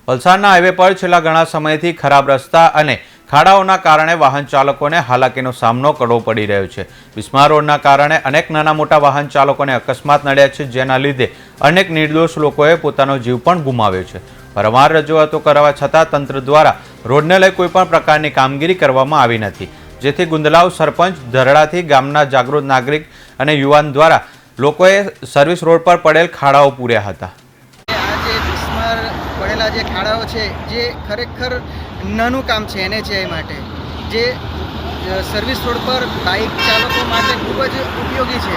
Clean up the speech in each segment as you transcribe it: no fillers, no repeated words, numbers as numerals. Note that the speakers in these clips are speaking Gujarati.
વલસાડના હાઈવે પર છેલ્લા ઘણા સમયથી ખરાબ રસ્તા અને ખાડાઓના કારણે વાહન ચાલકોને હાલાકીનો સામનો કરવો પડી રહ્યો છે। બિસ્માર રોડના કારણે અનેક નાના મોટા વાહન ચાલકોને અકસ્માત નડ્યા છે, જેના લીધે અનેક નિર્દોષ લોકોએ પોતાનો જીવ પણ ગુમાવ્યો છે। વારંવાર રજૂઆતો કરવા છતાં તંત્ર દ્વારા રોડને લઈ કોઈપણ પ્રકારની કામગીરી કરવામાં આવી નથી, જેથી ગુંદલાવ સરપંચ ધરડાથી ગામના જાગૃત નાગરિક અને યુવાન દ્વારા લોકોએ સર્વિસ રોડ પર પડેલ ખાડાઓ પૂર્યા હતા। પડેલા જે ખાડાઓ છે જે ખરેખર નાનું કામ છે NHAI માટે, જે સર્વિસ રોડ પર બાઇક ચાલકો માટે ખૂબ જ ઉપયોગી છે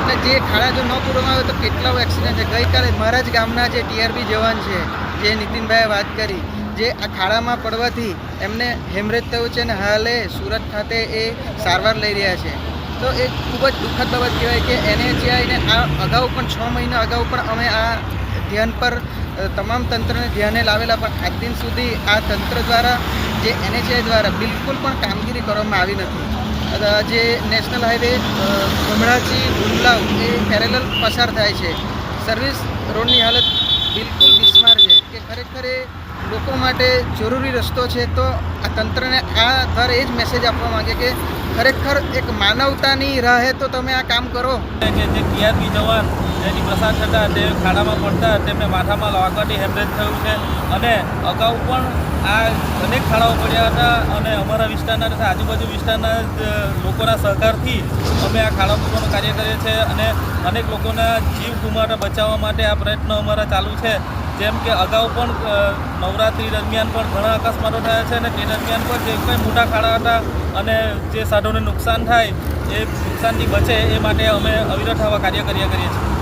અને જે ખાડા જો ન પૂરવામાં આવે તો કેટલાઓ એક્સિડન્ટ છે। ગઈકાલે મારા જ ગામના જે TRB જવાન છે, જે નીતિનભાઈએ વાત કરી, જે આ ખાડામાં પડવાથી એમને હેમરેજ થયું છે અને હાલે સુરત ખાતે એ સારવાર લઈ રહ્યા છે। તો એ ખૂબ જ દુઃખદ બાબત કહેવાય કે NHAI ને આ અગાઉ પણ 6 મહિના અગાઉ પણ અમે આ ધ્યાન પર તમામ તંત્રને ધ્યાને લાવેલા, પણ આજ દિન સુધી આ તંત્ર દ્વારા જે NHAI દ્વારા બિલકુલ પણ કામગીરી કરવામાં આવી નથી। જે નેશનલ હાઈવે ગમડાથી ગુંદલાવ એ પેરેલલ પસાર થાય છે। સર્વિસ રોડની હાલત બિલકુલ બિસ્માર છે કે ખરેખર એ લોકો માટે જરૂરી રસ્તો છે। તો આ તંત્રને આ દ્વારા એ જ મેસેજ આપવા માંગે કે ખરેખર એક માનવતાની રાહે તો તમે આ કામ કરો। કે જે TRB જવાન જેની પસાર થતાં તે ખાડામાં પડતા તેમને માથામાં લાગવાથી હેમરેજ થયું છે અને અગાઉ પણ આ અનેક ખાડાઓ પડ્યા હતા અને અમારા વિસ્તારના તથા આજુબાજુ વિસ્તારના લોકોના સહકારથી અમે આ ખાડા પૂરવાનું કાર્ય કરીએ છીએ અને અનેક લોકોના જીવ ગુમાવતા બચાવવા માટે આ પ્રયત્નો અમારા ચાલુ છે। જેમ કે અગાઉ પણ નવરાત્રિ દરમિયાન પણ ઘણા અકસ્માતો થયા છે અને તે દરમિયાન પણ જે કંઈ મોટા ખાડા હતા અને જે સાધનોને નુકસાન થાય એ નુકસાનથી બચે એ માટે અમે અવિરત આવા કાર્ય કર્યા કરીએ છીએ।